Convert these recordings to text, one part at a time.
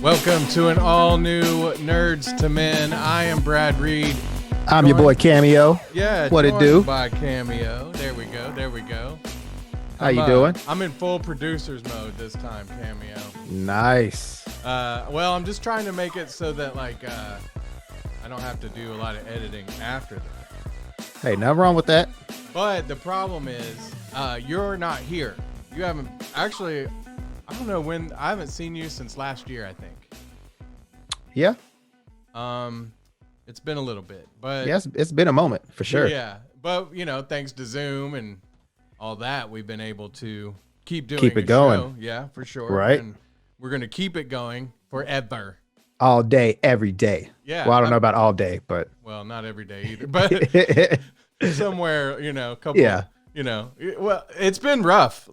Welcome to an all-new Nerds to Men. I am Brad Reed. I'm your boy Cameo. Yeah, what it do? By Cameo. There we go. How you doing? I'm in full producer's mode this time, Cameo. Nice. Well, I'm just trying to make it so that I don't have to do a lot of editing after that. Hey, nothing wrong with that. But the problem is, you're not here. You haven't actually. I don't know when. I haven't seen you since last year, I think. Yeah. It's been a little bit, but yes, it's been a moment for sure. Yeah, but thanks to Zoom and all that, we've been able to keep it going. Show. Yeah, for sure. Right. And we're gonna keep it going forever. All day, every day. Yeah. Well, I don't know about all day, but not every day either. But somewhere, couple. Yeah. Well, it's been rough.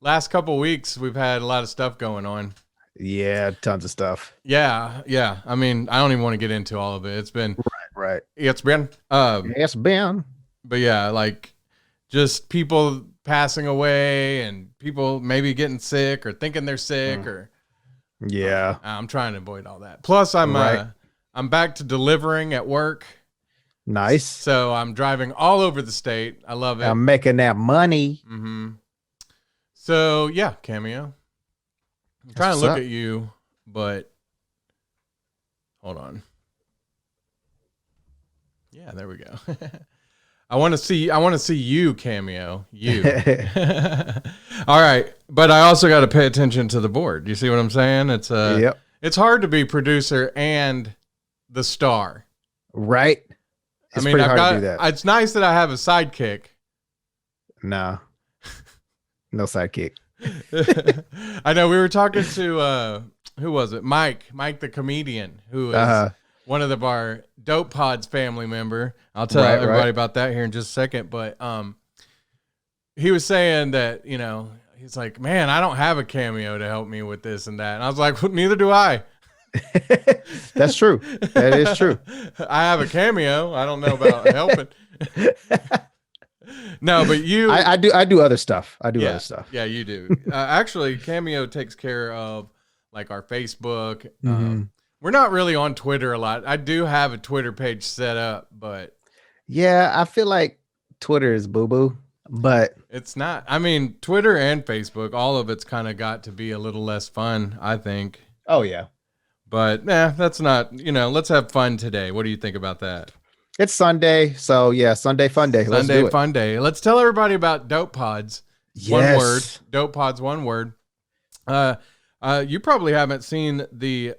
Last couple weeks, we've had a lot of stuff going on. Yeah, tons of stuff. Yeah. I mean, I don't even want to get into all of it. It's been right. It's been. But yeah, just people passing away and people maybe getting sick or thinking they're sick or. Yeah. I'm trying to avoid all that. Plus, I'm back to delivering at work. Nice. So I'm driving all over the state. I love it. I'm making that money. Mm-hmm. So yeah, Cameo. I'm trying to look at you, but hold on. Yeah, there we go. I want to see you, Cameo. You. All right, but I also got to pay attention to the board. You see what I'm saying? It's yep. It's hard to be producer and the star. Right. It's pretty hard to do that. It's nice that I have a sidekick. No. No sidekick. I know we were talking to who was it? Mike the comedian, who is one of our Dope Pods family member. I'll tell everybody about that here in just a second. But he was saying that he's like, man, I don't have a Cameo to help me with this and that, and I was like, well, neither do I. That's true. That is true. I have a Cameo. I don't know about helping. No, but I do other stuff. Other stuff. Yeah, you do. Actually, Cameo takes care of our Facebook. Mm-hmm. We're not really on Twitter a lot. I do have a Twitter page set up, but yeah, I feel like Twitter is boo-boo, but it's not. I mean, Twitter and Facebook, all of it's kind of got to be a little less fun, I think. Oh yeah. But that's not, let's have fun today. What do you think about that? It's Sunday, so yeah, Sunday fun day. Let's do it. Fun day. Let's tell everybody about Dope Pods. Yes. One word. Dope Pods, one word. You probably haven't seen the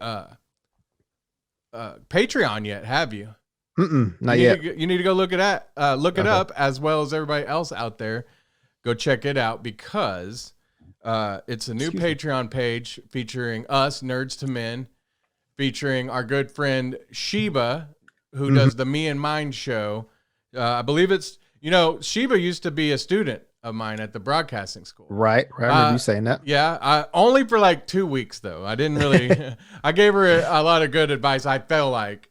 Patreon yet, have you? Not yet. You need to go look it up, as well as everybody else out there. Go check it out because it's a new Patreon page featuring us, Nerds to Men, featuring our good friend Sheba, who does the Me and Mine show. I believe it's, Sheba used to be a student of mine at the broadcasting school. Right. I remember you saying that. Yeah. Only for 2 weeks though. I didn't really, I gave her a lot of good advice. I felt like,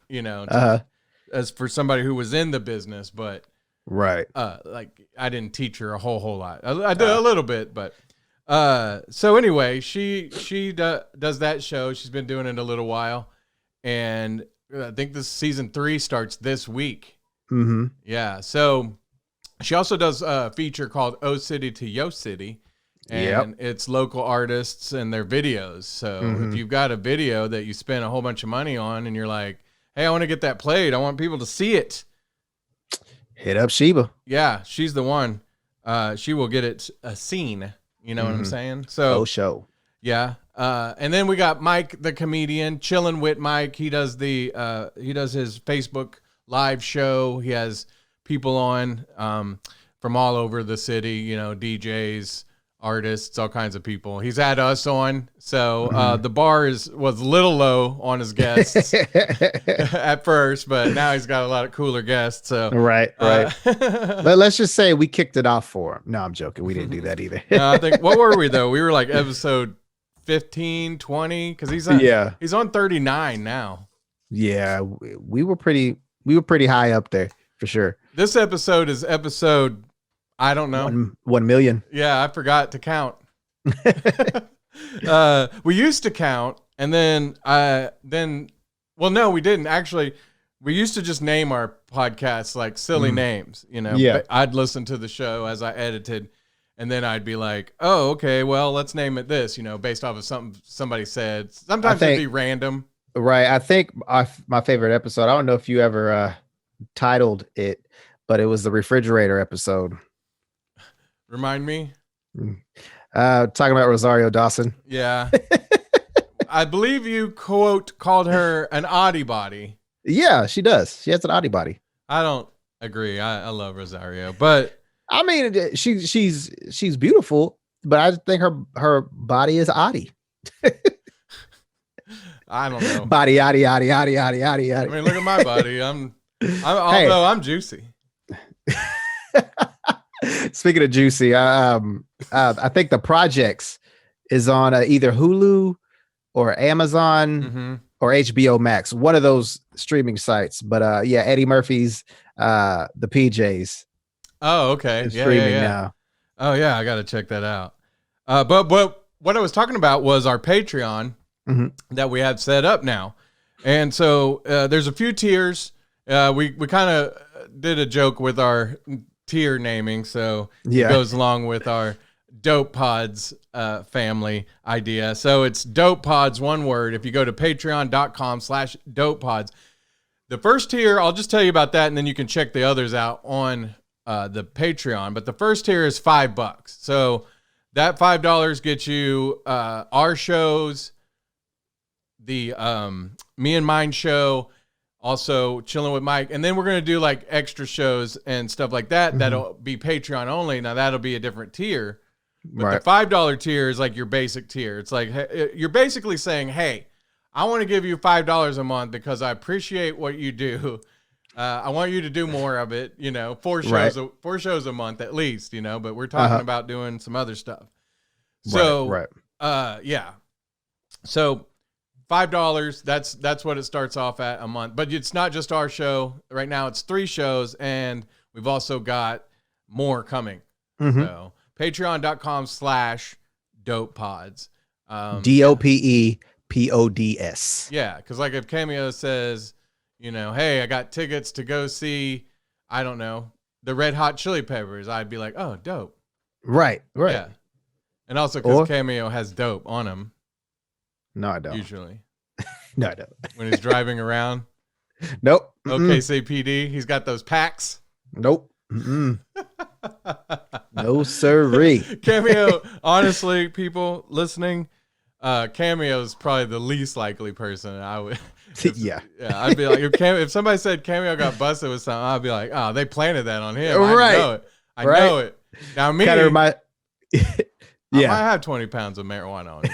as for somebody who was in the business, but right. I didn't teach her a whole lot. I did a little bit, but so anyway, she does that show. She's been doing it a little while, and I think this season 3 starts this week. Mm-hmm. Yeah. So she also does a feature called O City to Yo City, and it's local artists and their videos. So if you've got a video that you spend a whole bunch of money on, and you're like, hey, I want to get that played. I want people to see it. Hit up Sheba. Yeah, she's the one. She will get it seen. You know what I'm saying? So show. Yeah. And then we got Mike, the comedian, chilling with Mike. He does his Facebook live show. He has people on from all over the city, DJs, artists, all kinds of people. He's had us on. So the bar was a little low on his guests at first, but now he's got a lot of cooler guests. So Right. But let's just say we kicked it off for him. No, I'm joking. We didn't do that either. I think, what were we though? We were episode 15, 20, because he's on 39 now. Yeah, we were pretty high up there for sure. This episode is episode, I don't know, 1 million. Yeah, I forgot to count. We used to count, And then well, no, we didn't actually. We used to just name our podcasts like silly names, you know. Yeah. I'd listen to the show as I edited, and then I'd be like, "Oh, okay, well, let's name it this," you know, based off of something somebody said. Sometimes it'd be random. Right. I think my favorite episode, I don't know if you ever titled it, but it was the refrigerator episode. Remind me? Talking about Rosario Dawson. Yeah. I believe you called her an oddie body. Yeah, she does. She has an oddie body. I don't agree. I love Rosario, but I mean, she's beautiful, but I think her body is oddie. I don't know. Body, oddie. I mean, look at my body. Although I'm juicy. Speaking of juicy, I think The Projects is on either Hulu or Amazon or HBO Max, one of those streaming sites. But yeah, Eddie Murphy's The PJs. Oh, okay. Is streaming yeah. now. Oh yeah, I got to check that out. But what I was talking about was our Patreon that we have set up now, and so there's a few tiers. We kind of did a joke with our tier naming, so it goes along with our Dope Pods family idea. So it's Dope Pods, one word. If you go to patreon.com/Dope Pods, the first tier, I'll just tell you about that, and then you can check the others out on the Patreon. But the first tier is $5. So that $5 gets you our shows, the Me and Mine show, also Chilling with Mike, and then we're gonna do like extra shows and stuff like that. That'll be Patreon only. Now that'll be a different tier. But the $5 tier is like your basic tier. It's like you're basically saying, "Hey, I want to give you $5 a month because I appreciate what you do. I want you to do more of it. You know, 4 shows a month at least. You know, but we're talking about doing some other stuff. So, yeah. So $5. That's what it starts off at a month. But it's not just our show. Right now, it's 3 shows, and we've also got more coming. So patreon.com/Dope Pods. DOPEPODS. Yeah, because like if Cameo says, you know, hey, I got tickets to go see, I don't know, the Red Hot Chili Peppers, I'd be like, oh, dope. Right. Yeah. And also because Cameo has dope on him. No, I don't. Usually. No, I don't. When he's driving around. Nope. OKCPD, he's got those packs. Nope. No sirree. Cameo, honestly, people listening, Cameo's probably the least likely person I would. I'd be like, if somebody said Cameo got busted with something, I'd be like, oh, they planted that on him. I know it. I know it. Now me, I might have 20 pounds of marijuana on me.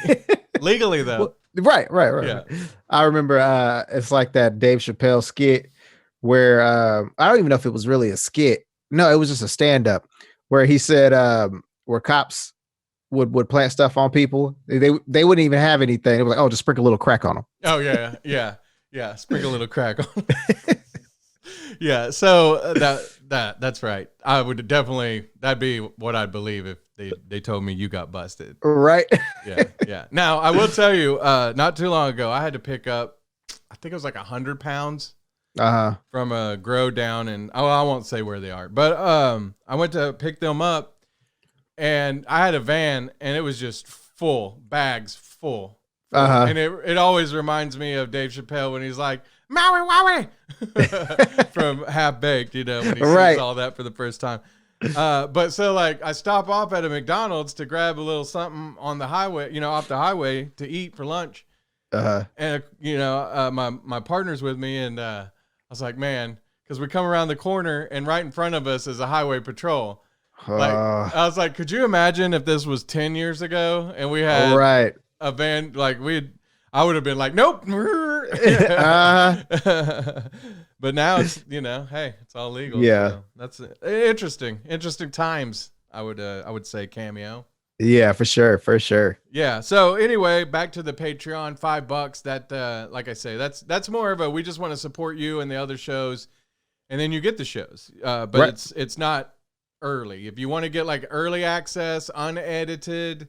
Legally though. Right. Yeah. I remember it's like that Dave Chappelle skit where I don't even know if it was really a skit. No, it was just a stand-up where he said where cops would plant stuff on people. They wouldn't even have anything. It was like, oh, just sprinkle a little crack on them. Oh, yeah. Sprinkle a little crack on them. Yeah, so that's right. I would definitely, that'd be what I'd believe if they told me you got busted. Right. Yeah. Now, I will tell you, not too long ago, I had to pick up, I think it was like 100 pounds. From a grow down, and I won't say where they are, but I went to pick them up, and I had a van, and it was just full, bags full. And it always reminds me of Dave Chappelle when he's like, Maui Wowie from Half Baked, you know, when he sees all that for the first time. But so like I stop off at a McDonald's to grab a little something on the highway, you know, off the highway to eat for lunch. And you know, my partner's with me, and I was like, man, because we come around the corner and right in front of us is a highway patrol. Like I was like, could you imagine if this was 10 years ago and we had a van, like I would have been like, nope. But now it's, you know, hey, it's all legal. Yeah. So that's interesting times. I would say, Cameo. Yeah, for sure. Yeah. So anyway, back to the Patreon, $5. That, like I say, that's more of a, we just want to support you and the other shows, and then you get the shows. But it's not early. If you want to get like early access, unedited,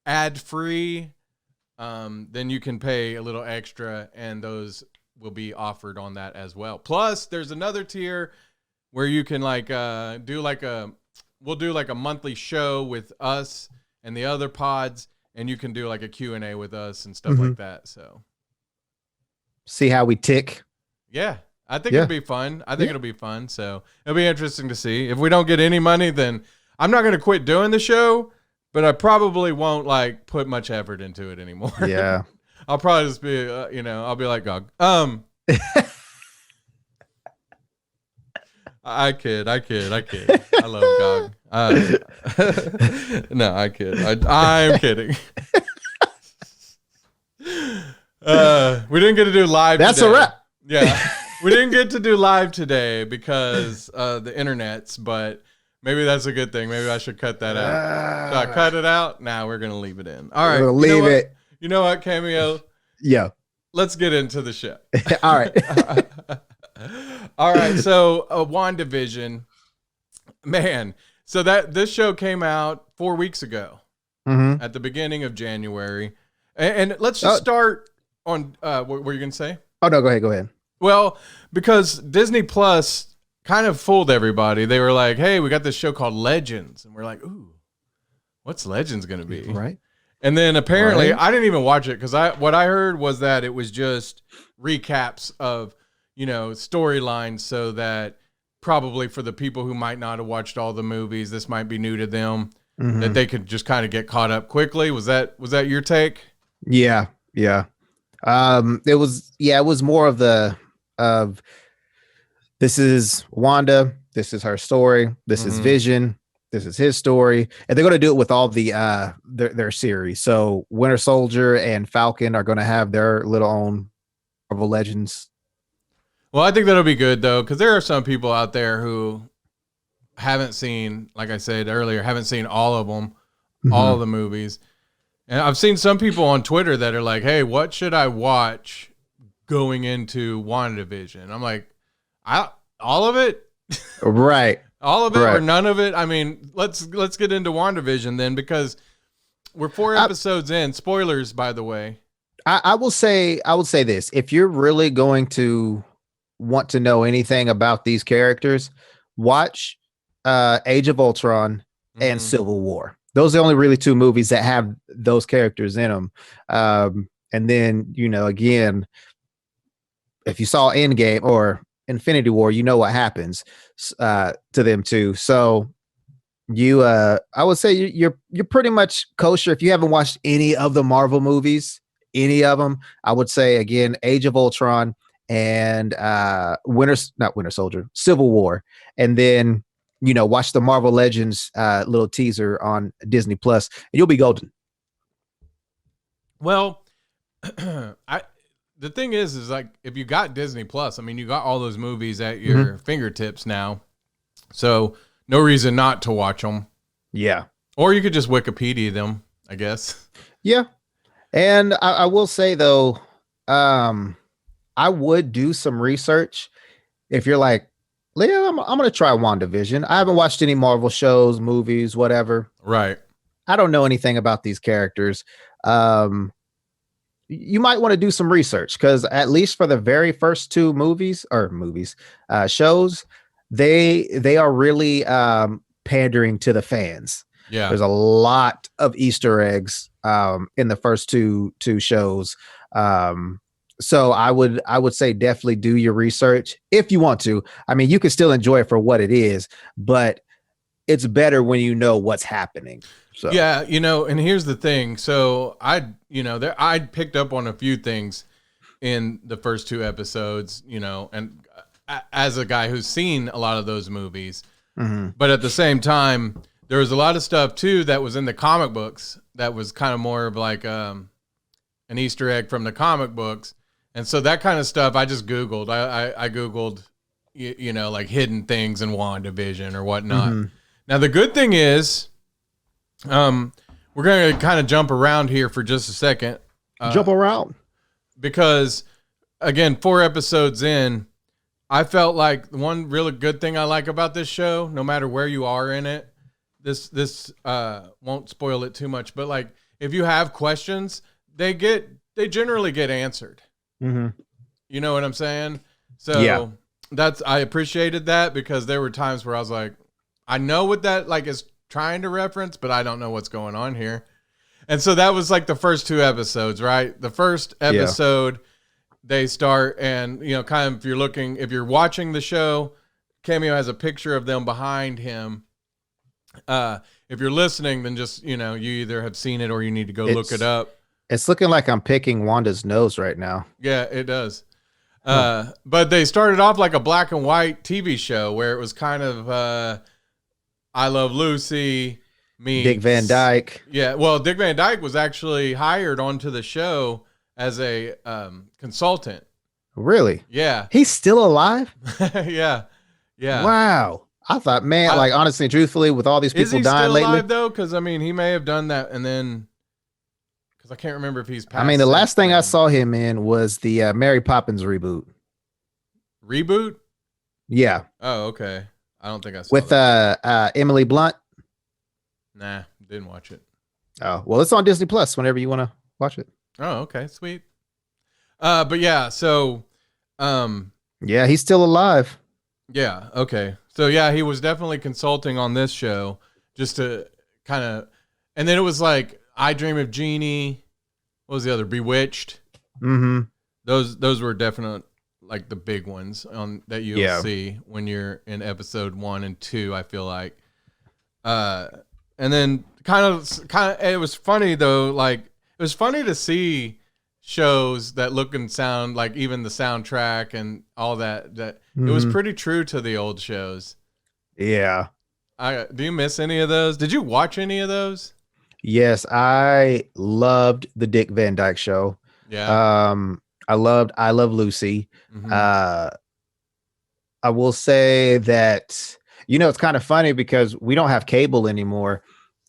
ad free, then you can pay a little extra, and those will be offered on that as well. Plus, there's another tier where you can we'll do like a monthly show with us and the other pods, and you can do like a Q&A with us and stuff like that. So see how we tick. Yeah, I think it'll be fun. I think it'll be fun. So it'll be interesting to see. If we don't get any money, then I'm not going to quit doing the show, but I probably won't like put much effort into it anymore. Yeah. I'll probably just be, I'll be like Gog. I kid. I love Gog. No, I kid. I'm kidding. We didn't get to do live. That's today. a wrap. Yeah, we didn't get to do live today because the internet's. But maybe that's a good thing. Maybe I should cut that out. Should I cut it out? Nah, we're gonna leave it in. All right, we'll leave it. You know what, Cameo? Yeah. Let's get into the show. All right. All right. So, WandaVision, man. So this show came out 4 weeks ago, at the beginning of January, and let's just start on. What were you gonna say? Oh no, go ahead. Well, because Disney Plus kind of fooled everybody. They were like, "Hey, we got this show called Legends," and we're like, "Ooh, what's Legends gonna be?" Right. And then apparently, I didn't even watch it because what I heard was that it was just recaps of, storylines, so that probably for the people who might not have watched all the movies, this might be new to them, that they could just kind of get caught up quickly. Was that your take? Yeah. It was more of this is Wanda, this is her story, this is Vision, this is his story, and they're going to do it with all the their series. So Winter Soldier and Falcon are going to have their little own Marvel Legends. Well, I think that'll be good though, because there are some people out there who haven't seen, like I said earlier, haven't seen all of them, all of the movies. And I've seen some people on Twitter that are like, "Hey, what should I watch going into WandaVision?" I'm like, all of it, right? All of it or none of it. I mean, let's get into WandaVision then, because we're 4 episodes in. Spoilers, by the way. I will say this: if you're really going to want to know anything about these characters, watch Age of Ultron and Civil War. Those are the only really 2 movies that have those characters in them. And then, again, if you saw Endgame or Infinity War, you know what happens to them too. So I would say you're pretty much kosher if you haven't watched any of the Marvel movies, any of them. I would say again, Age of Ultron and not Winter Soldier, Civil War, and then watch the Marvel Legends little teaser on Disney Plus, and you'll be golden. Well, the thing is like, if you got Disney Plus, I mean, you got all those movies at your fingertips now, so no reason not to watch them. Yeah. Or you could just Wikipedia them, I guess. Yeah. And I will say though, I would do some research if you're like, Leah, I'm going to try WandaVision. I haven't watched any Marvel shows, movies, whatever. Right. I don't know anything about these characters. You might want to do some research, because at least for the very first 2 shows, they are really pandering to the fans. Yeah. There's a lot of Easter eggs in the first two shows. So I would say definitely do your research if you want to. I mean, you can still enjoy it for what it is, but it's better when you know what's happening. So yeah, and here's the thing. So I picked up on a few things in the first 2 episodes, and as a guy who's seen a lot of those movies, but at the same time, there was a lot of stuff too that was in the comic books that was kind of more of like an Easter egg from the comic books. And so that kind of stuff I just Googled. I Googled, like hidden things in WandaVision or whatnot. Now, the good thing is, we're going to kind of jump around here for just a second. Jump around. Because, again, 4 episodes in, I felt like one really good thing I like about this show, no matter where you are in it, this won't spoil it too much, but like if you have questions, they generally get answered. Mm-hmm. You know what I'm saying? So I appreciated that, because there were times where I was like, I know what that like is trying to reference, but I don't know what's going on here. And so that was like the first 2 episodes, right? The first episode, they start, and kind of if you're watching the show, Cameo has a picture of them behind him. If you're listening, then just you either have seen it or you need to go look it up. It's looking like I'm picking Wanda's nose right now. Yeah, it does. But they started off like a black and white TV show where it was kind of I Love Lucy meets Dick Van Dyke. Yeah, well, Dick Van Dyke was actually hired onto the show as a consultant. Really? Yeah. He's still alive? Yeah. Wow. I thought, man, like honestly, truthfully, with all these people dying lately. Is he still alive though? Because he may have done that, and then because I can't remember if he's passed. I mean, the last thing I saw him in was the Mary Poppins reboot. Reboot? Yeah. Oh, okay. I don't think I saw with Emily Blunt. Nah, didn't watch it. Oh, well, it's on Disney Plus whenever you want to watch it. Oh, okay, sweet. But yeah, so yeah, he's still alive. Yeah, okay. So yeah, he was definitely consulting on this show just to kind of, and then it was like I Dream of Jeannie. What was the other? Bewitched. Mm-hmm. Those were definitely like the big ones on that you'll see when you're in episode 1 and 2. I feel like, and then kind of, it was funny though. Like it was funny to see shows that look and sound like, even the soundtrack and all that it was pretty true to the old shows. Yeah. Do you miss any of those? Did you watch any of those? Yes, I loved the Dick Van Dyke Show. Yeah. I Love Lucy. Mm-hmm. I will say that it's kind of funny because we don't have cable anymore,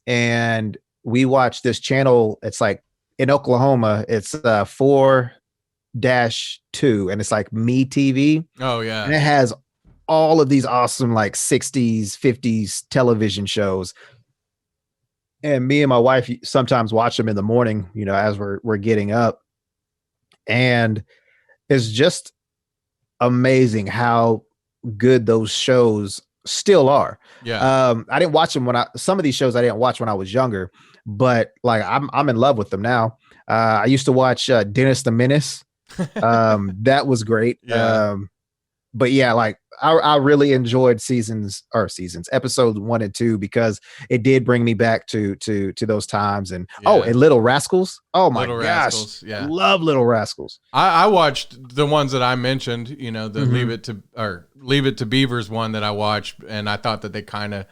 and we watch this channel. It's like in Oklahoma, it's 4-2, and it's like Me TV. Oh yeah, and it has all of these awesome like 60s, 50s television shows. And me and my wife sometimes watch them in the morning, as we're getting up, and it's just amazing how good those shows still are. Yeah. I didn't watch them some of these shows I didn't watch when I was younger, but like I'm in love with them now. I used to watch Dennis the Menace. That was great. Yeah. But yeah, like I really enjoyed episodes 1 and 2, because it did bring me back to those times. And and Little Rascals. Oh my gosh. Rascals, yeah. Love Little Rascals. I watched the ones that I mentioned, the mm-hmm. Leave It to Beavers one that I watched, and I thought that they kind of,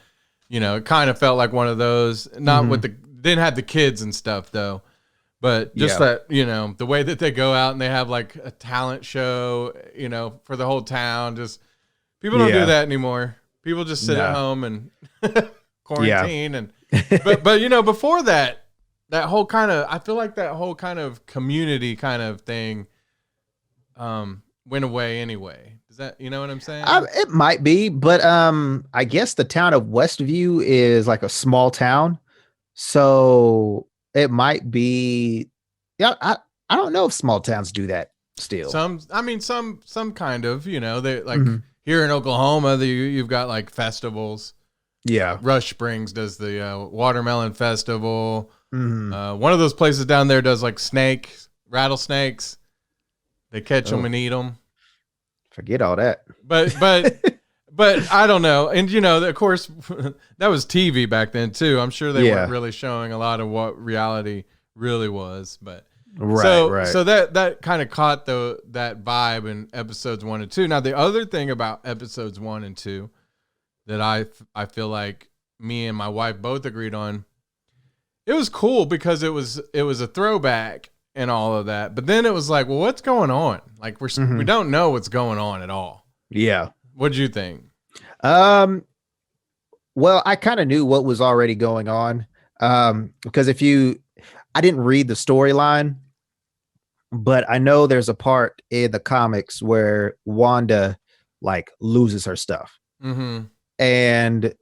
it kind of felt like one of those, not mm-hmm. with didn't have the kids and stuff though. But just that, the way that they go out and they have like a talent show, for the whole town. Just people don't do that anymore. People just sit at home and quarantine. And but before that whole kind of, I feel like that whole kind of community kind of thing went away anyway. Does that, you know what I'm saying? It might be, but I guess the town of Westview is like a small town, so it might be. Yeah, I don't know if small towns do that still. Some kind of, they like mm-hmm. here in Oklahoma, you've got like festivals. Yeah. Rush Springs does the watermelon festival. Mm-hmm. One of those places down there does like rattlesnakes. They catch them and eat them. Forget all that. But I don't know. And, of course, that was TV back then, too. I'm sure they weren't really showing a lot of what reality really was. But right. So that kind of caught that vibe in episodes 1 and 2. Now, the other thing about episodes 1 and 2 that I feel like me and my wife both agreed on, it was cool because it was a throwback and all of that. But then it was like, well, what's going on? Like we don't know what's going on at all. Yeah. What'd you think? Well, I kind of knew what was already going on. Because I didn't read the storyline, but I know there's a part in the comics where Wanda like loses her stuff. Mm-hmm. And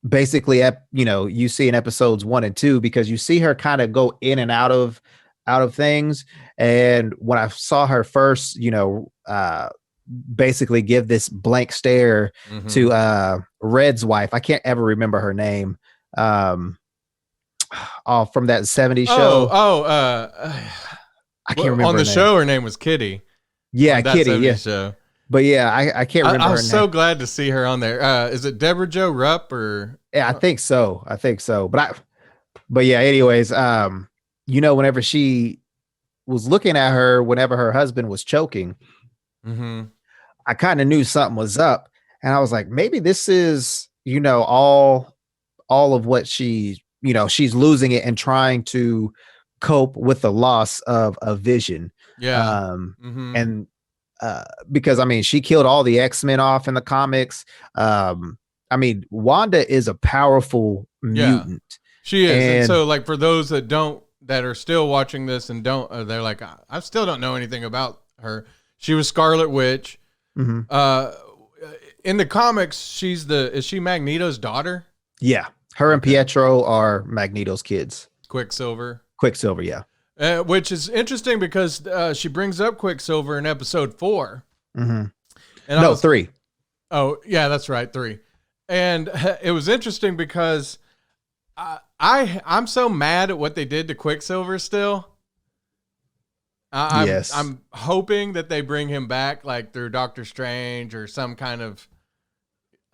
basically, you see in episodes 1 and 2, because you see her kind of go in and out of out of things. And when I saw her first, basically give this blank stare to Red's wife, I can't ever remember her name. From that 70s show. I can't remember on the her name. show. Her name was Kitty. Yeah, Kitty. Yeah. Show. But yeah, I can't remember. I was so glad to see her on there. Is it Deborah Jo Rupp or? Yeah, I think so. But yeah. Anyways, whenever she was looking at her, whenever her husband was choking, I kind of knew something was up, and I was like, maybe this is, all of what she's losing it and trying to cope with the loss of a vision. Yeah. And because she killed all the X-Men off in the comics. Wanda is a powerful mutant. She is. And so like for those that are still watching this and they're like, I still don't know anything about her. She was Scarlet Witch. In the comics, is she Magneto's daughter? Yeah. Her and Pietro are Magneto's kids. Quicksilver, yeah. Which is interesting because she brings up Quicksilver in episode 4. And 3. Oh, yeah, that's right, 3. And it was interesting because I'm so mad at what they did to Quicksilver still. I'm hoping that they bring him back like through Doctor Strange or some kind of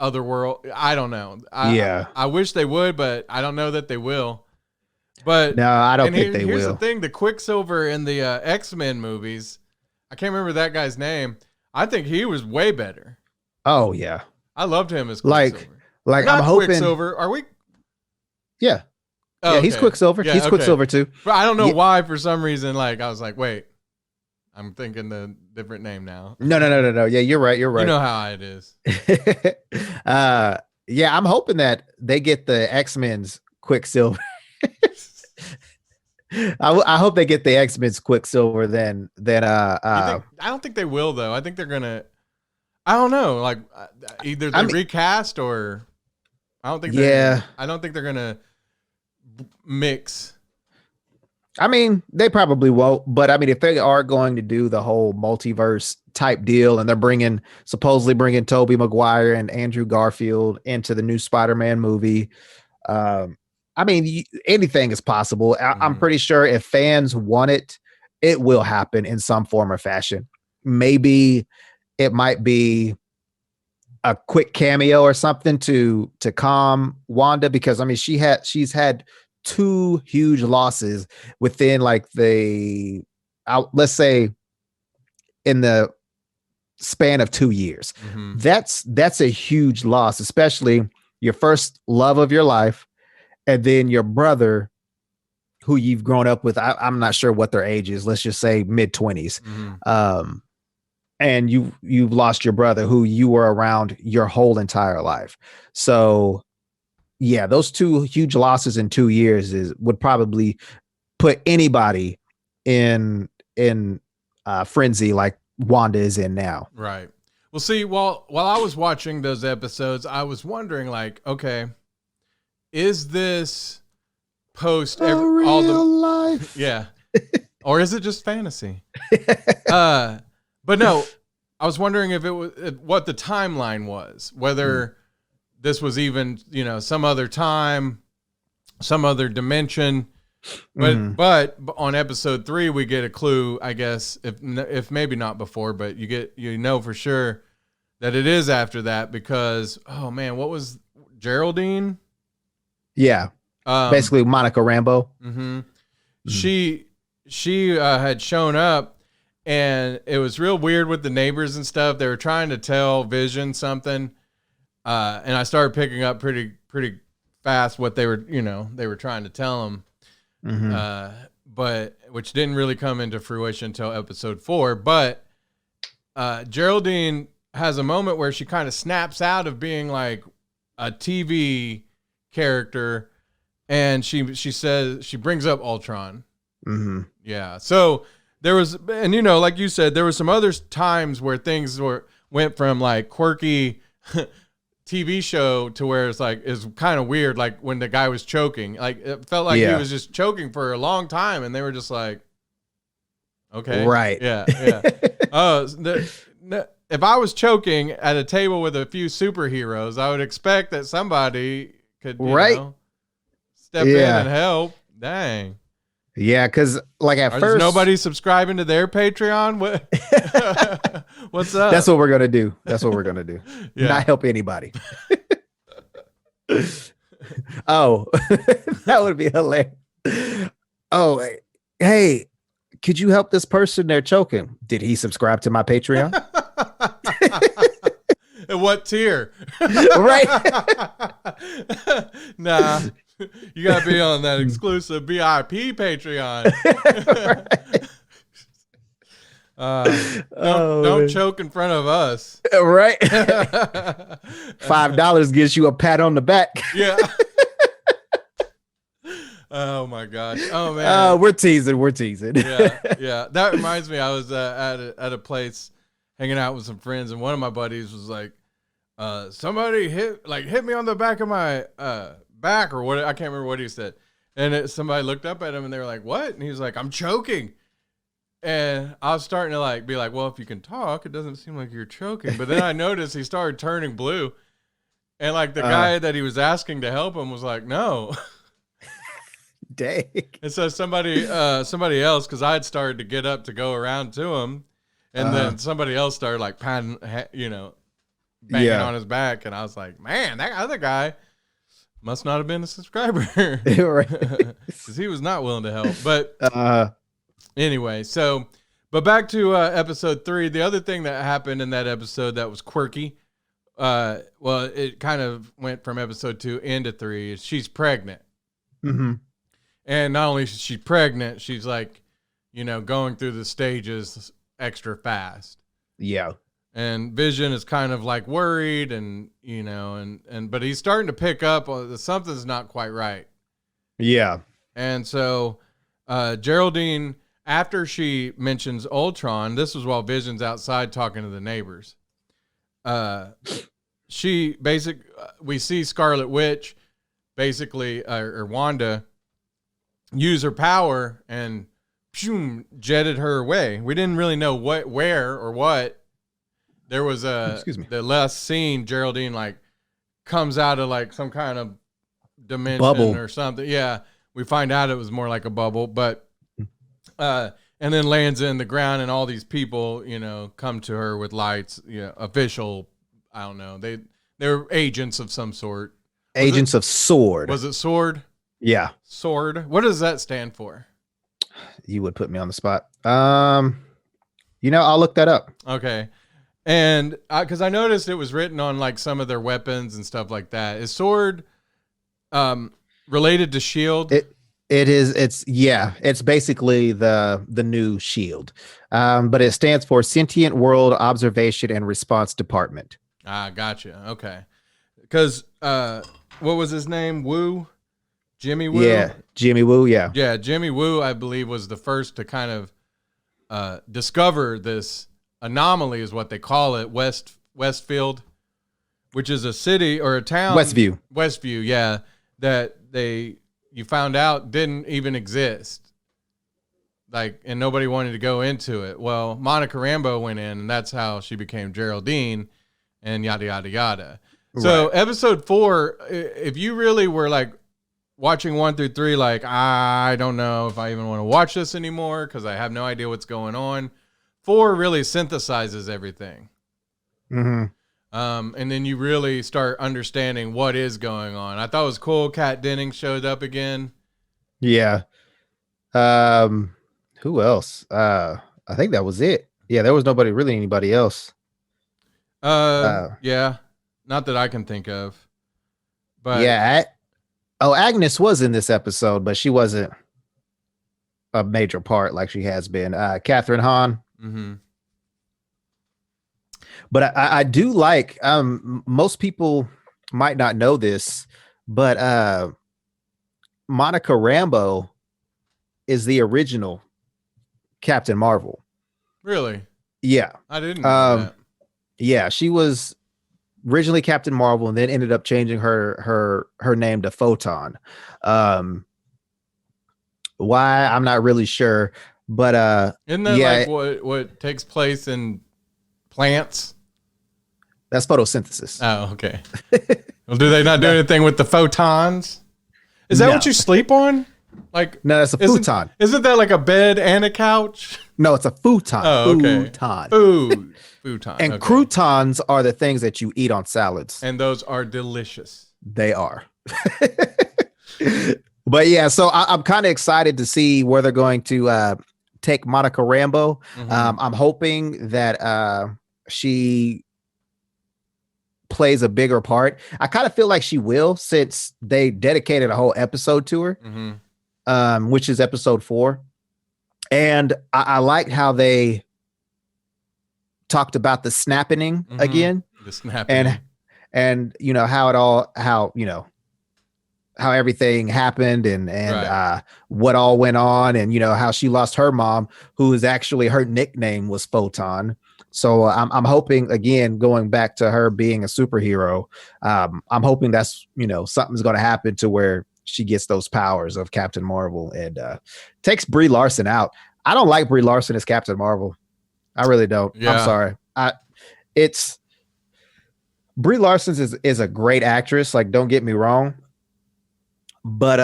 other world. I don't know. I wish they would, but I don't know that they will. But no, I don't think they will. Here's the thing: the Quicksilver in the X-Men movies, I can't remember that guy's name. I think he was way better. Oh yeah, I loved him as Quicksilver. Like I'm hoping Quicksilver. Are we? Yeah. Oh, yeah, he's Quicksilver. He's Quicksilver too. But I don't know why. For some reason, like I was like, wait, I'm thinking the different name now. No. Yeah, you're right. You know how it is. Yeah, I'm hoping that they get the X-Men's Quicksilver. I hope they get the X-Men's Quicksilver then. I don't think they will though. I think they're gonna. I don't know. Like either they recast or I don't think. I don't think they're gonna mix. They probably won't. But if they are going to do the whole multiverse type deal, and they're supposedly bringing Tobey Maguire and Andrew Garfield into the new Spider-Man movie. Anything is possible. I'm pretty sure if fans want it, it will happen in some form or fashion. Maybe it might be a quick cameo or something to calm Wanda, because she's had 2 huge losses within like let's say in the span of 2 years. That's a huge loss, especially your first love of your life. And then your brother, who you've grown up with, I'm not sure what their age is. Let's just say mid-20s. And you've lost your brother, who you were around your whole entire life. So, yeah, those 2 huge losses in 2 years would probably put anybody in frenzy like Wanda is in now. Right. Well, see, while I was watching those episodes, I was wondering, like, okay, is this post all the life? Yeah. Or is it just fantasy? But no, I was wondering if it was what the timeline was, whether this was even, some other time, some other dimension. But on episode 3, we get a clue, I guess, if maybe not before, but you know for sure that it is after that, because, oh man, what was Geraldine? Yeah. Basically Monica Rambeau. She had shown up, and it was real weird with the neighbors and stuff. They were trying to tell Vision something. And I started picking up pretty fast what they were trying to tell him. But which didn't really come into fruition until episode 4. But Geraldine has a moment where she kind of snaps out of being like a TV character, and she says, she brings up Ultron. Yeah. So there was, and like you said, there were some other times where things went from like quirky TV show to where it's like, is kind of weird. Like when the guy was choking, like it felt like he was just choking for a long time, and they were just like, Okay. Right. Yeah. Yeah. Oh, if I was choking at a table with a few superheroes, I would expect that somebody could, Right. step in and help. Dang. Yeah, because like at There's first, nobody subscribing to their Patreon. What's up? that's what we're gonna do. That's what we're gonna do. Yeah. Not help anybody. Oh, that would be hilarious. Oh, hey, could you help this person? They're choking. Did he subscribe to my Patreon? And what tier? Right. Nah, you gotta be on that exclusive VIP Patreon. Don't choke in front of us. Right. $5 gives you a pat on the back. Yeah. Oh my gosh. Oh man. We're teasing. Yeah. That reminds me. I was at a place hanging out with some friends, and one of my buddies was like, "Somebody hit me on the back of my back or what?" I can't remember what he said. And somebody looked up at him, and they were like, "What?" And he was like, "I'm choking." And I was starting to be like, well, if you can talk, it doesn't seem like you're choking. But then I noticed he started turning blue, and the guy that he was asking to help him was like, "No." Dang. And so somebody else, because I had started to get up to go around to him, and then somebody else started banging on his back, and I was like, man, that other guy must not have been a subscriber, because he was not willing to help. But anyway, but back to episode 3. The other thing that happened in that episode that was quirky, it kind of went from episode 2 into 3. Is she's pregnant. Mm-hmm. And not only is she pregnant, she's going through the stages extra fast. Yeah. And Vision is kind of worried and but he's starting to pick up that something's not quite right. Yeah. And so Geraldine, after she mentions Ultron, this was while Vision's outside talking to the neighbors. We see Scarlet Witch basically, or Wanda, use her power and jetted her away. We didn't really know where or what. There was the last scene, Geraldine comes out of some kind of dimension bubble or something. Yeah, we find out it was more like a bubble, but and then lands in the ground, and all these people, come to her with lights. Official, I don't know. They're agents of some sort. Agents of Sword. Was it Sword? Yeah. Sword. What does that stand for? You would put me on the spot. I'll look that up. Okay. And because I noticed it was written on some of their weapons and stuff like that. Is Sword related to Shield? It is. It's basically the new Shield, but it stands for Sentient World Observation and Response Department. Ah, gotcha. Okay. Because what was his name? Jimmy Woo? Yeah, Jimmy Woo, yeah. Yeah, Jimmy Woo, I believe, was the first to kind of discover this anomaly, is what they call it, Westfield, which is a city or a town. Westview, yeah, that you found out didn't even exist. And nobody wanted to go into it. Well, Monica Rambeau went in, and that's how she became Geraldine, and yada, yada, yada. So episode 4, if you really were watching 1 through 3, I don't know if I even want to watch this anymore because I have no idea what's going on. 4 really synthesizes everything. Mm-hmm. And then you really start understanding what is going on. I thought it was cool. Kat Dennings showed up again. Yeah. Who else? I think that was it. Yeah, there was anybody else. Yeah. Not that I can think of. But yeah. Agnes was in this episode, but she wasn't a major part like she has been. Catherine Hahn. Mm-hmm. But I do like, most people might not know this, but Monica Rambeau is the original Captain Marvel. Really? Yeah. I didn't know that. Yeah, she was originally Captain Marvel and then ended up changing her name to Photon. Why? I'm not really sure. But Isn't that yeah, like what takes place in plants? that's photosynthesis. Oh, okay. Well, do they not do No, anything with the photons? Is that no, what you sleep on? Like, no, that's a futon. isn't that like a bed and a couch? No, it's a futon. Oh, okay. Futon. Futon. And Okay. croutons are the things that you eat on salads. And those are delicious. They are. But yeah, so I'm kind of excited to see where they're going to take Monica Rambeau. I'm hoping that she plays a bigger part. I kind of feel like she will, since they dedicated a whole episode to her, which is episode 4. And I liked how they talked about the snapping again, the snapping, and you know how everything happened and right. What all went on, and you know how she lost her mom, who is actually her nickname was Photon. So I'm hoping, again, going back to her being a superhero, I'm hoping that's something's going to happen to where she gets those powers of Captain Marvel and takes Brie Larson out. I don't like Brie Larson as Captain Marvel. I really don't. Yeah. I'm sorry. It's Brie Larson is a great actress. Like, don't get me wrong, but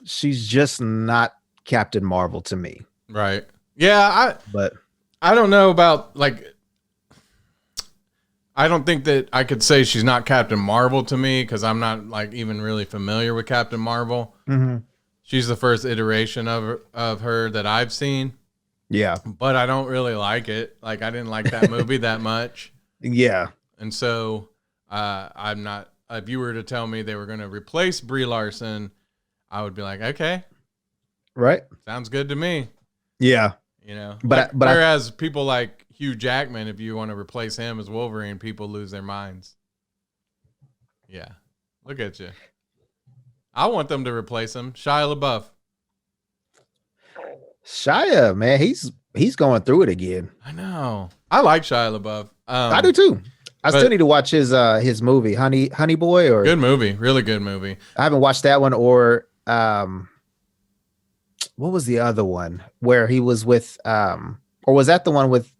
she's just not Captain Marvel to me. Right. Yeah. I don't know about, like, I don't think that I could say she's not Captain Marvel to me, because I'm not like even really familiar with Captain Marvel. She's the first iteration of her that I've seen. Yeah. But I don't really like it. Like, I didn't like that movie that much. Yeah. And so I'm not, if you were to tell me they were going to replace Brie Larson, I would be like, okay. Right. Sounds good to me. Yeah. But whereas people like Hugh Jackman, if you want to replace him as Wolverine, people lose their minds. Yeah. Look at you. I want them to replace him. Shia LaBeouf. Shia, man, he's going through it again. I know. I like Shia LaBeouf. I do too. I still need to watch his movie, Honey Boy, or good movie, really good movie. I haven't watched that one, or what was the other one where he was with or was that the one with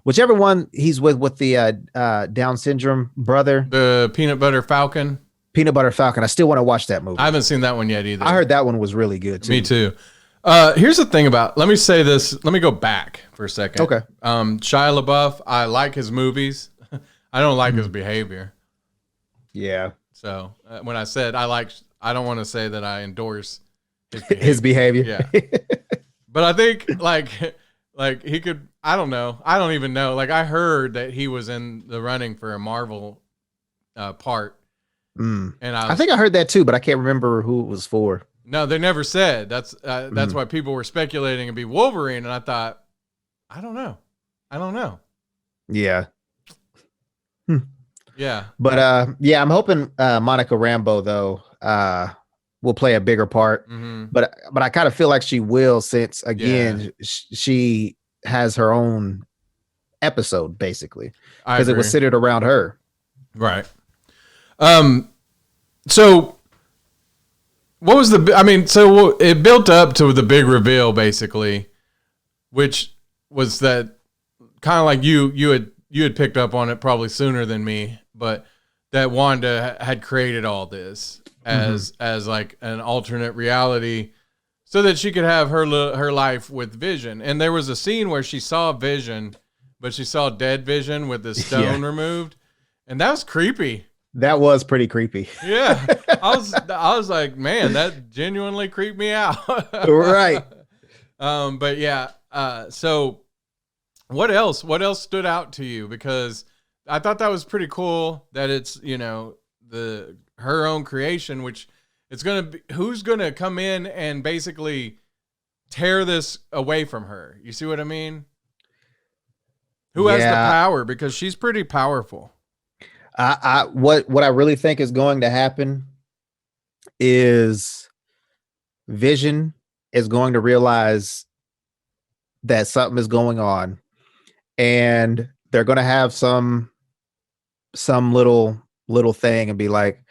whichever one he's with the Down syndrome brother, the Peanut Butter Falcon. I still want to watch that movie. I haven't seen that one yet either. I heard that one was really good too. Me too. Here's the thing about, let me say this. Let me go back for a second. Okay. Shia LaBeouf, I like his movies. I don't like his behavior. Yeah. So when I said I don't want to say that I endorse his behavior. Yeah. But I think like he could, I don't know. I don't even know. Like, I heard that he was in the running for a Marvel part. And I think I heard that too, but I can't remember who it was for. No, they never said. That's why people were speculating it'd be Wolverine, and I thought, I don't know. Yeah. Yeah. But yeah, I'm hoping Monica Rambeau though will play a bigger part. But I kind of feel like she will, since again she has her own episode basically, because it was centered around her. Right. So what was so it built up to the big reveal basically, which was that kind of like you had picked up on it probably sooner than me, but that Wanda had created all this as like an alternate reality so that she could have her life with Vision. And there was a scene where she saw Vision, but she saw dead Vision with the stone removed. And that was creepy. That was pretty creepy. Yeah. I was like, man, that genuinely creeped me out. Right. But yeah, so what else stood out to you? Because I thought that was pretty cool that it's, her own creation, which it's going to be, who's going to come in and basically tear this away from her. You see what I mean? Who has the power? Because she's pretty powerful. What I really think is going to happen is Vision is going to realize that something is going on, and they're going to have some little thing and be like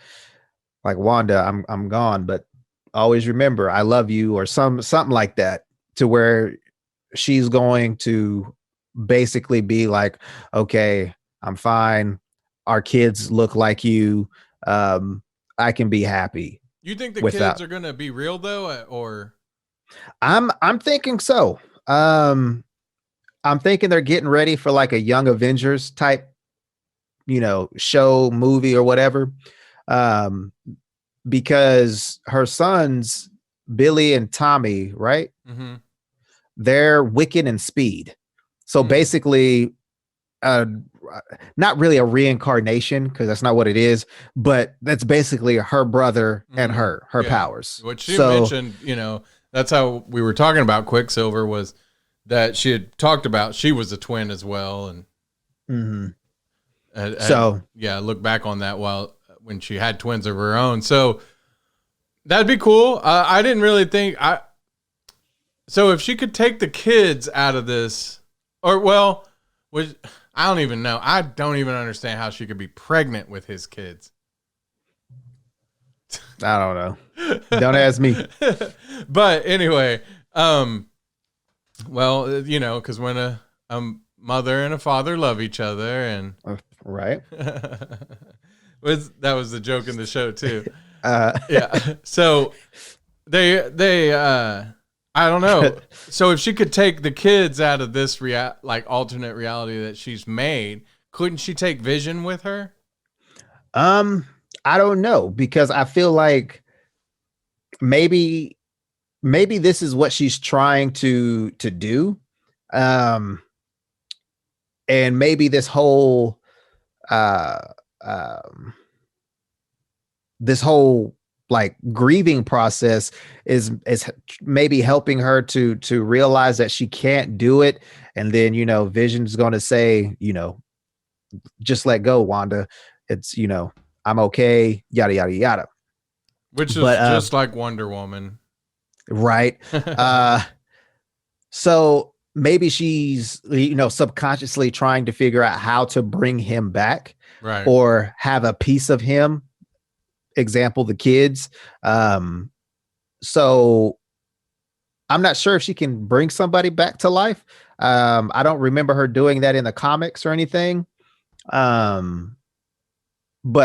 Wanda, I'm gone, but always remember I love you, or something like that. to where she's going to basically be like, okay, I'm fine. Our kids look like you. I can be happy. You think the without. kids are gonna be real though, or I'm thinking so. I'm thinking they're getting ready for like a Young Avengers type, show, movie, or whatever. Um, because her sons, Billy and Tommy, right? mm-hmm. They're Wiccan and Speed. So basically, uh, not really a reincarnation because that's not what it is, but that's basically her brother and her powers. What she mentioned, that's how we were talking about Quicksilver, was that she had talked about she was a twin as well, and look back on that when she had twins of her own. So that'd be cool. I didn't really think so if she could take the kids out of this, I don't even know. I don't even understand how she could be pregnant with his kids. I don't know. Don't ask me. But anyway, because when a mother and a father love each other, and right, that was the joke in the show too. Yeah. So they I don't know. So if she could take the kids out of this alternate reality that she's made, couldn't she take Vision with her? I don't know, because I feel like maybe this is what she's trying to do. And maybe this whole like grieving process is maybe helping her to realize that she can't do it. And then, Vision's going to say, just let go, Wanda. It's, I'm okay, yada, yada, yada. Which is just like Wonder Woman. Right. So maybe she's, subconsciously trying to figure out how to bring him back, right, or have a piece of him. Example, the kids. So I'm not sure if she can bring somebody back to life. I don't remember her doing that in the comics or anything. But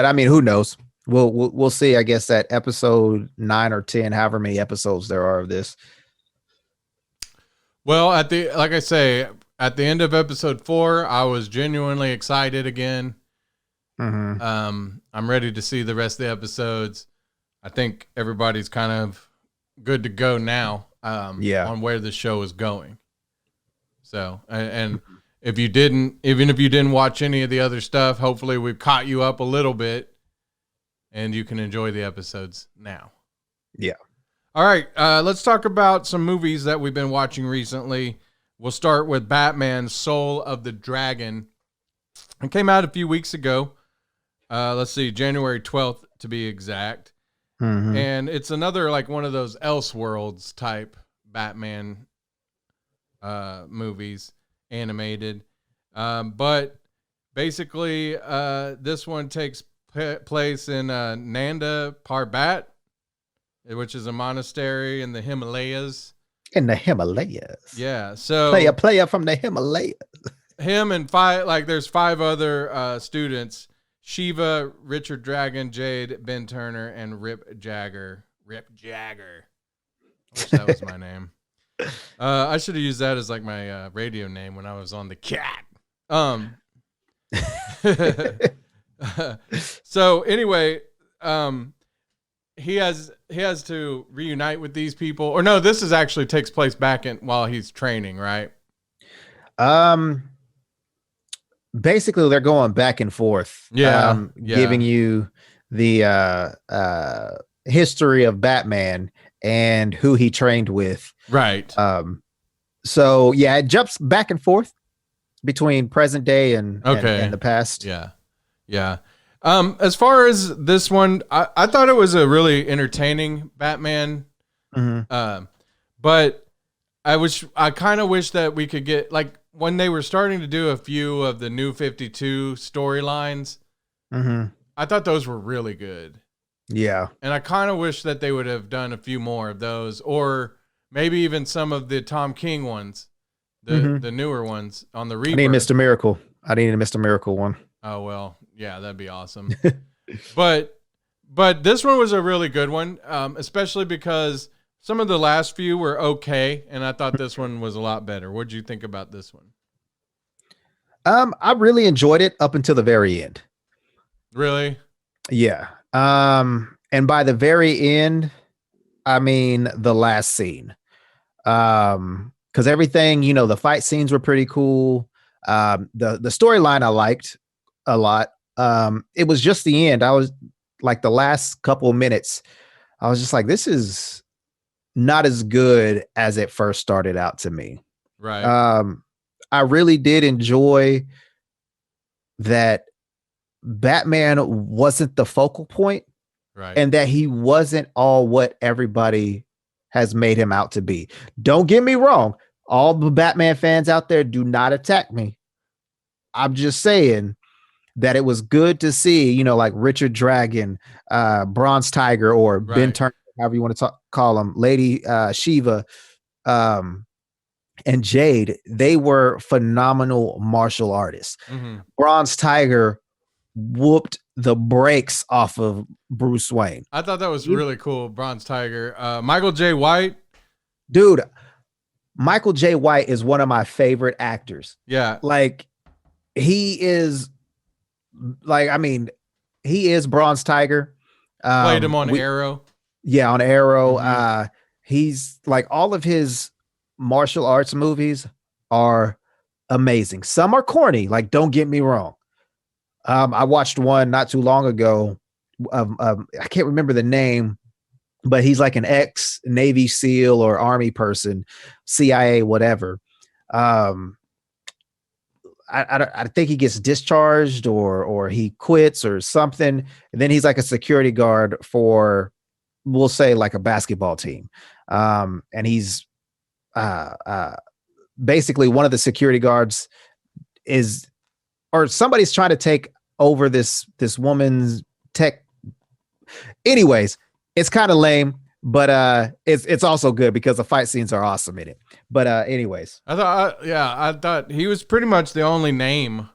I mean, who knows? We'll see, I guess, at episode 9 or 10, however many episodes there are of this. Well, like I say, at the end of episode 4, I was genuinely excited again. Mm-hmm. I'm ready to see the rest of the episodes. I think everybody's kind of good to go now. On where the show is going. So, and if you didn't watch any of the other stuff, hopefully we've caught you up a little bit, and you can enjoy the episodes now. Yeah. All right. Let's talk about some movies that we've been watching recently. We'll start with Batman: Soul of the Dragon. It came out a few weeks ago. Let's see, January 12th to be exact. Mm-hmm. And it's another like one of those Elseworlds type Batman movies, animated. But basically, this one takes place in Nanda Parbat, which is a monastery in the Himalayas. In the Himalayas. Yeah. So player from the Himalayas. Him and there's 5 other students. Shiva, Richard Dragon, Jade, Ben Turner, and Rip Jagger. Rip Jagger. Wish that was my name. I should have used that as like my radio name when I was on the cat. So anyway, he has to reunite with these people. Or no, this is actually takes place back while he's training, right? Basically they're going back and forth, giving you the history of Batman and who he trained with, right? So yeah, it jumps back and forth between present day and the past. Yeah. As far as this one, I thought it was a really entertaining Batman. Mm-hmm. But I kind of wish that we could get, like, when they were starting to do a few of the New 52 storylines, mm-hmm. I thought those were really good. Yeah. And I kind of wish that they would have done a few more of those, or maybe even some of the Tom King ones, the newer ones on the Rebirth. I need Mr. Miracle. I need a Mr. Miracle one. Oh well, yeah, that'd be awesome. but this one was a really good one, especially because some of the last few were okay, and I thought this one was a lot better. What'd you think about this one? I really enjoyed it up until the very end. Really? Yeah. And by the very end, I mean the last scene. Because everything, the fight scenes were pretty cool. The storyline I liked a lot. It was just the end. I was like the last couple of minutes, I was just like, this is not as good as it first started out to me. Right. I really did enjoy that Batman wasn't the focal point, right, and that he wasn't all what everybody has made him out to be. Don't get me wrong. All the Batman fans out there, do not attack me. I'm just saying that it was good to see, like Richard Dragon, Bronze Tiger, or right. Ben Turner, however you want to call him, Lady Shiva, and Jade. They were phenomenal martial artists. Mm-hmm. Bronze Tiger whooped the brakes off of Bruce Wayne. I thought that was really cool. Bronze Tiger. Michael J. White. Dude, Michael J. White is one of my favorite actors. Yeah. Like, he is, he is Bronze Tiger. Played him on Arrow. Yeah, on Arrow. Mm-hmm. He's like, all of his martial arts movies are amazing. Some are corny, like, don't get me wrong. I watched one not too long ago. I can't remember the name, but he's like an ex-Navy SEAL or Army person, CIA, whatever. I think he gets discharged or he quits or something. And then he's like a security guard for, we'll say, like a basketball team. And he's basically one of the security guards or somebody's trying to take over this woman's tech. Anyways, it's kind of lame, but it's also good because the fight scenes are awesome in it. But anyways, I thought he was pretty much the only name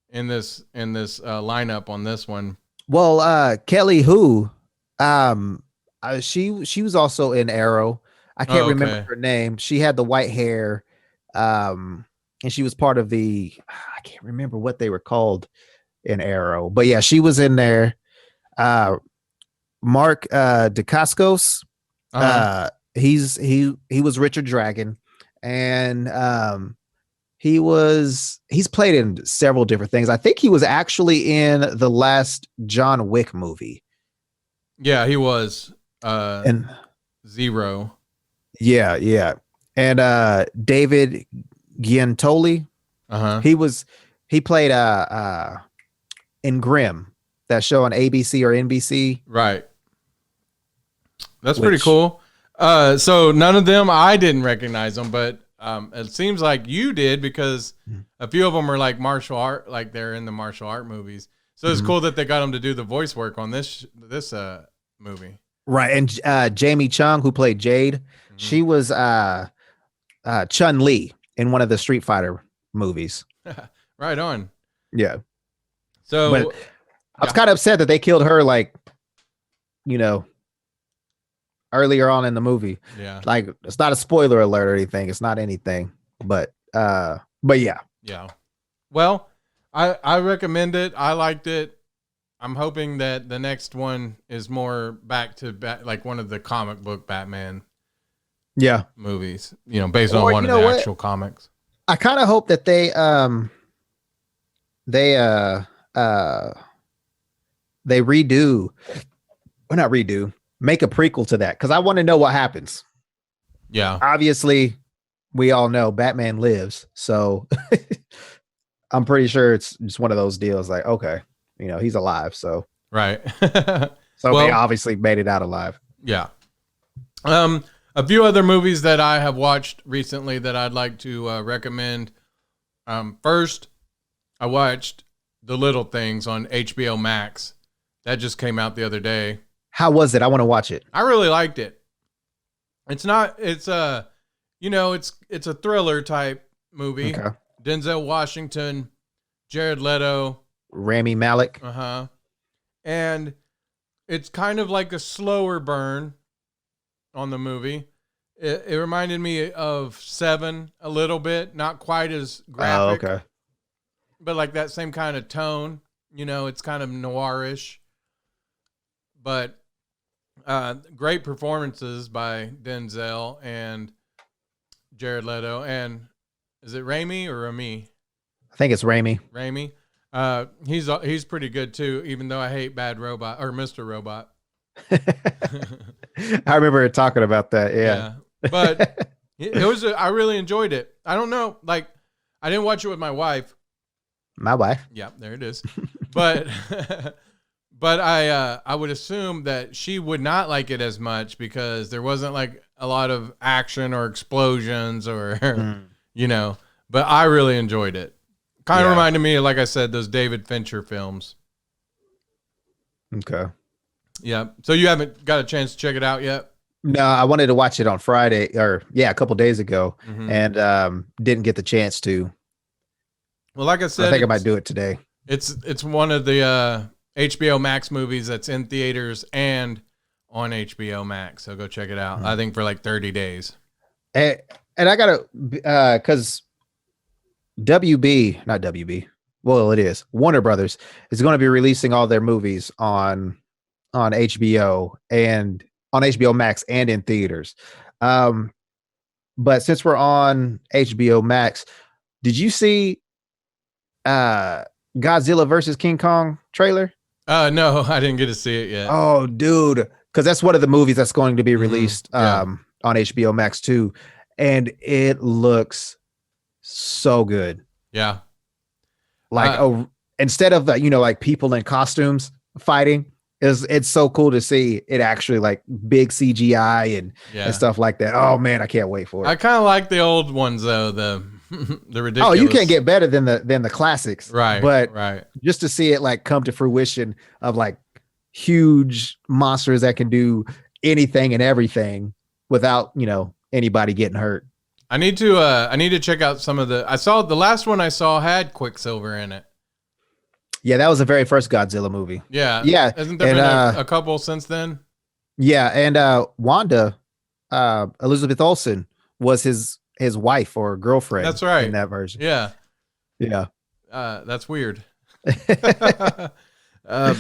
in this lineup on this one. Well, Kelly Hu, she was also in Arrow. I can't remember her name. She had the white hair, and she was part of I can't remember what they were called in Arrow, but yeah, she was in there. Mark Dacascos, he was Richard Dragon, and he's played in several different things. I think he was actually in the last John Wick movie. Yeah, he was. And Zero. Yeah. And David Giantoli. He played in Grimm, that show on ABC or NBC. Right. That's pretty cool. So none of them, I didn't recognize them, but it seems like you did, because a few of them are like martial art, like they're in the martial art movies. So it's cool that they got them to do the voice work on this movie. Right. And Jamie Chung, who played Jade, she was Chun-Li in one of the Street Fighter movies. Right on. Yeah. So but I was kind of upset that they killed her, like, earlier on in the movie. Yeah. Like, it's not a spoiler alert or anything. It's not anything. But yeah. Yeah. Well, I recommend it. I liked it. I'm hoping that the next one is more back to like one of the comic book Batman movies, based on one of the actual comics. I kind of hope that they make a prequel to that, because I want to know what happens. Yeah. Obviously, we all know Batman lives, so I'm pretty sure it's just one of those deals like, okay, he's alive, so. Right. So they obviously made it out alive. Yeah. A few other movies that I have watched recently that I'd like to recommend. First, I watched The Little Things on HBO Max. That just came out the other day. How was it? I want to watch it. I really liked it. It's not. It's a, it's a thriller type movie. Okay. Denzel Washington, Jared Leto, Rami Malek. And it's kind of like a slower burn on the movie. It reminded me of Seven a little bit, not quite as graphic, Oh, okay. but like that same kind of tone. It's kind of noirish, but great performances by Denzel and Jared Leto. And is it Raimi or Rami? I think it's Rami. Raimi. He's pretty good too, even though I hate Bad Robot or Mr. Robot. I remember talking about that. Yeah. But I really enjoyed it. I don't know, like I didn't watch it with my wife. My wife. Yeah, there it is. But but I would assume that she would not like it as much because there wasn't like a lot of action or explosions or but I really enjoyed it. Kind of reminded me, like I said, those David Fincher films. Okay. Yeah. So you haven't got a chance to check it out yet? No, I wanted to watch it on Friday a couple days ago and didn't get the chance to. Well, like I said, I think I might do it today. It's one of the HBO Max movies that's in theaters and on HBO Max. So go check it out. I think for like 30 days. And I gotta because not WB. Well, it is. Warner Brothers is going to be releasing all their movies on HBO and on HBO Max and in theaters. But since we're on HBO Max, did you see Godzilla versus King Kong trailer? No, I didn't get to see it yet. Oh, dude, because that's one of the movies that's going to be released on HBO Max too, and it looks so good. Yeah, like instead of the like people in costumes fighting, it's so cool to see it actually like big CGI and stuff like that. Oh man, I can't wait for it. I kind of like the old ones though. The ridiculous. Oh, you can't get better than the classics, right? But right, just to see it like come to fruition of like huge monsters that can do anything and everything without anybody getting hurt. I need to check out some of I saw the last one I saw had Quicksilver in it. Yeah, that was the very first Godzilla movie. Yeah. Hasn't there been a couple since then? Yeah, and Wanda, Elizabeth Olsen was his wife or girlfriend. That's right. In that version. Yeah. Yeah. That's weird. But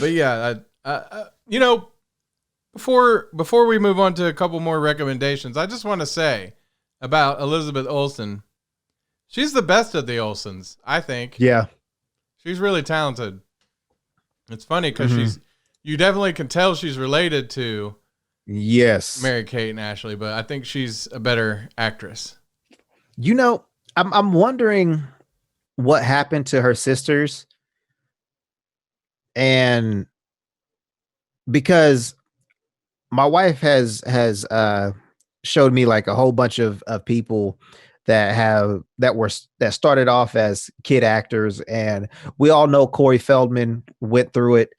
yeah, before we move on to a couple more recommendations, I just want to say about Elizabeth Olsen, she's the best of the Olsens, I think. Yeah. She's really talented. It's funny because you definitely can tell she's related to Mary-Kate and Ashley, but I think she's a better actress. I'm wondering what happened to her sisters, and because my wife has showed me like a whole bunch of people that started off as kid actors, and we all know Corey Feldman went through it.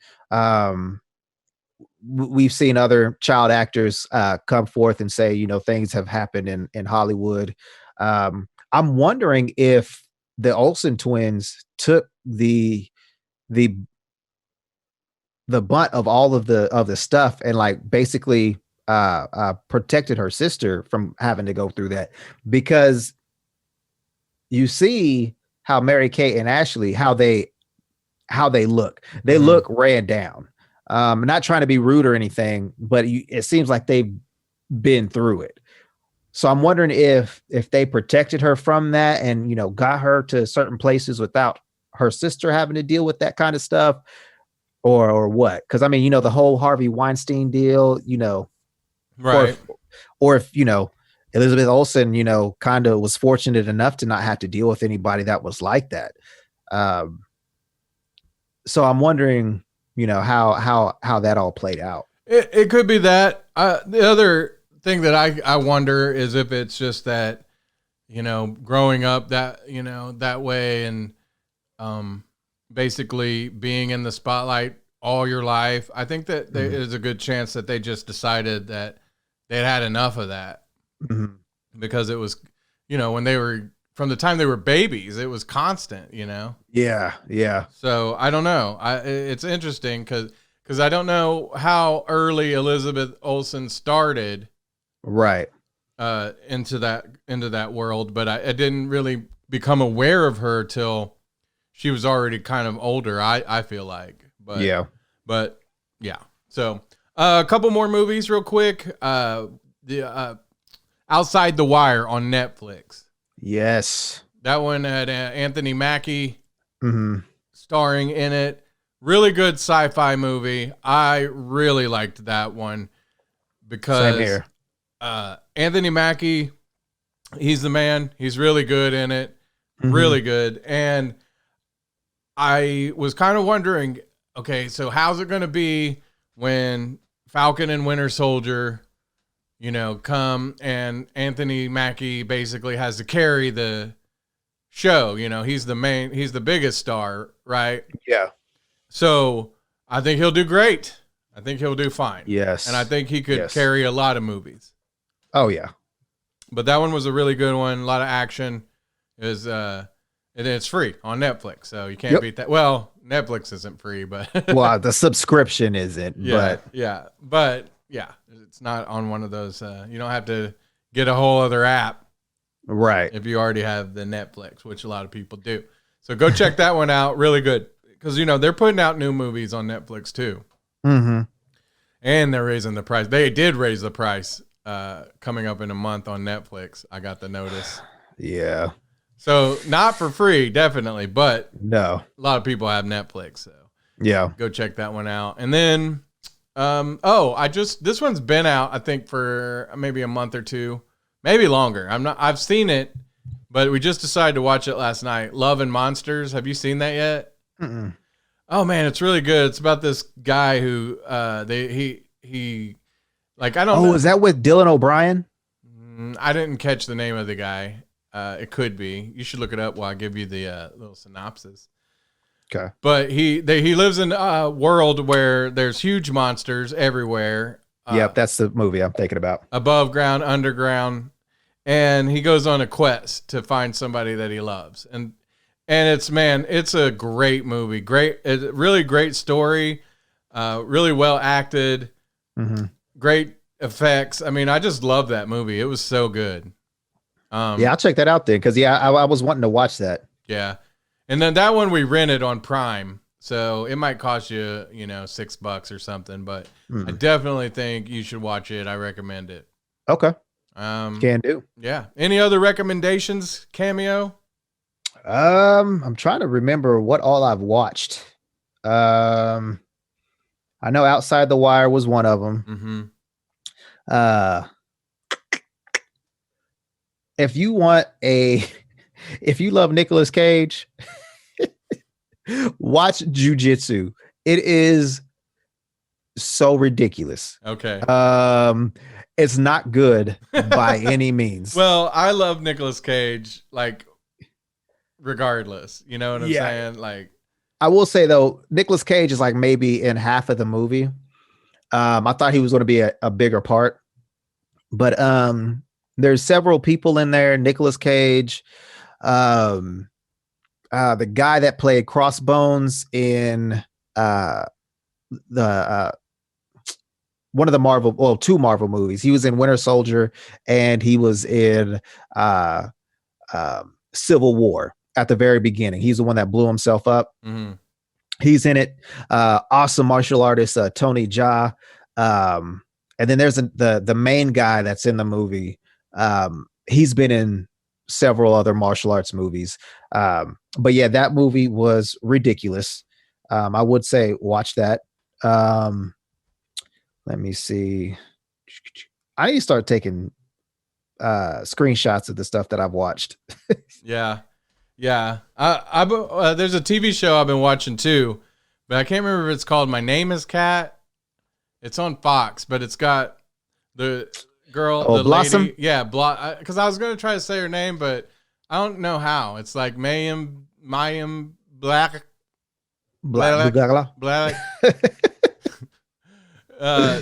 We've seen other child actors come forth and say, things have happened in Hollywood. I'm wondering if the Olsen twins took the bunt of all of the stuff and like basically protected her sister from having to go through that, because you see how Mary-Kate and Ashley, how they look. They look ran down. Not trying to be rude or anything, but it seems like they've been through it. So I'm wondering if they protected her from that and, got her to certain places without her sister having to deal with that kind of stuff, or what? Because I mean, the whole Harvey Weinstein deal, right? Or if Elizabeth Olsen, kind of was fortunate enough to not have to deal with anybody that was like that. So I'm wondering, how that all played out. It could be that. The other thing that I wonder is if it's just that, growing up that way and basically being in the spotlight all your life. I think that there is a good chance that they just decided that they'd had enough of that. Mhm. because it was, when they were from the time they were babies, it was constant. Yeah, yeah. So I don't know. It's interesting because I don't know how early Elizabeth Olsen started Right. into that world, but I didn't really become aware of her till she was already kind of older. I feel like, but yeah. So a couple more movies real quick. The Outside the Wire on Netflix. Yes. That one had Anthony Mackie Mhm. starring in it. Really good sci-fi movie. I really liked that one because Same here. Anthony Mackie, he's the man. He's really good in it. Really good. And I was kind of wondering, okay, so how's it going to be when Falcon and Winter Soldier, come and Anthony Mackie basically has to carry the show. He's the biggest star, right? Yeah. So I think he'll do great. I think he'll do fine. Yes. And I think he could carry a lot of movies. Oh yeah. But that one was a really good one. A lot of action. And it's free on Netflix, so you can't beat that. Well, Netflix isn't free, but well, the subscription isn't. But it's not on one of those. You don't have to get a whole other app, right? If you already have the Netflix, which a lot of people do. So go check that one out. Really good because they're putting out new movies on Netflix too. Mm-hmm. And they're raising the price. They did raise the price coming up in a month on Netflix. I got the notice. Yeah. So not for free, definitely, but no, a lot of people have Netflix, so yeah, go check that one out. And then, this one's been out, I think, for maybe a month or two, maybe longer. I've seen it, but we just decided to watch it last night. Love and Monsters. Have you seen that yet? Mm-mm. Oh man, it's really good. It's about this guy who I don't know. Is that with Dylan O'Brien? I didn't catch the name of the guy. It could be. You should look it up while I give you the little synopsis. Okay. But he lives in a world where there's huge monsters everywhere. Yep, that's the movie I'm thinking about. Above ground, underground, and he goes on a quest to find somebody that he loves. And it's a great movie. Really great story. Really well acted. Mm-hmm. Great effects. I mean, I just love that movie. It was so good. I'll check that out then because I was wanting to watch that. Yeah, and then that one we rented on Prime, so it might cost you $6 or something, but I definitely think you should watch it. I recommend it. Okay, can do. Yeah. Any other recommendations, Cameo? I'm trying to remember what all I've watched. I know Outside the Wire was one of them. Mm-hmm. If you love Nicolas Cage, watch Jiu-Jitsu. It is so ridiculous. Okay. It's not good by any means. Well, I love Nicolas Cage, like, regardless. You know what I'm saying? Like, I will say though, Nicolas Cage is like maybe in half of the movie. I thought he was going to be a bigger part, but there's several people in there. Nicolas Cage, the guy that played Crossbones in the one of the two Marvel movies. He was in Winter Soldier and he was in Civil War at the very beginning. He's the one that blew himself up. Mm-hmm. He's in it. Awesome martial artist, Tony Jaa. And then there's the main guy that's in the movie. He's been in several other martial arts movies. But yeah, that movie was ridiculous. I would say watch that. Let me see. I need to start taking screenshots of the stuff that I've watched. Yeah. There's a TV show I've been watching too, but I can't remember if it's called My Name is Kat. It's on Fox, but it's got the girl, the Blossom? lady. Yeah, because I was going to try to say her name, but I don't know how. It's like Mayim Black.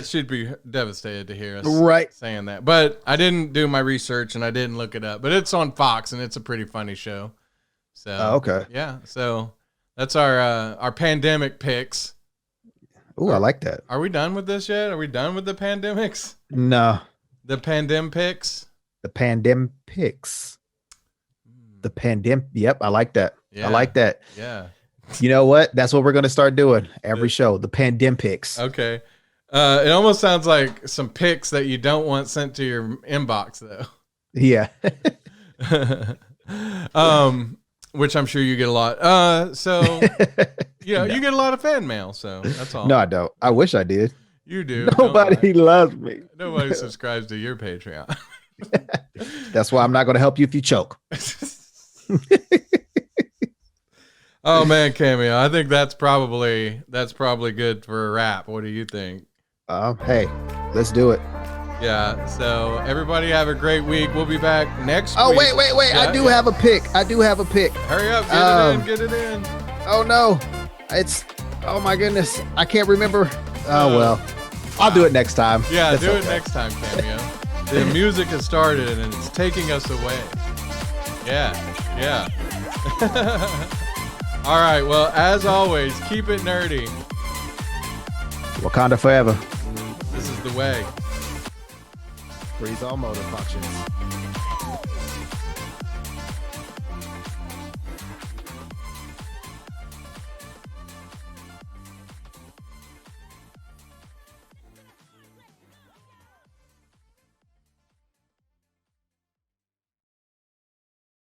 She'd be devastated to hear us Right. saying that. But I didn't do my research and I didn't look it up. But it's on Fox and it's a pretty funny show. So okay. Yeah. So that's our pandemic picks. Ooh, I like that. Are we done with this yet? Are we done with the pandemics? No. The PandemPicks? The PandemPicks. The Yep, I like that. Yeah. I like that. Yeah. You know what? That's what we're going to start doing every show. The PandemPicks. Okay. It almost sounds like some pics that you don't want sent to your inbox, though. Yeah. Which I'm sure you get a lot. So yeah, you get a lot of fan mail. So that's all. No, I don't. I wish I did. You do. Nobody loves me. Nobody subscribes to your Patreon. That's why I'm not going to help you if you choke. Oh man, Cameo. I think that's probably good for a wrap. What do you think? Hey, let's do it. Yeah. So everybody have a great week. We'll be back next week. Oh, wait. Yeah, I do have a pick. Hurry up. Get it in. Oh no. Oh my goodness. I can't remember. Oh well. I'll do it next time. Yeah, do it next time, Cameo. The music has started and it's taking us away. Yeah. All right. Well, as always, keep it nerdy. Wakanda forever. This is the way. Freeze all motor functions.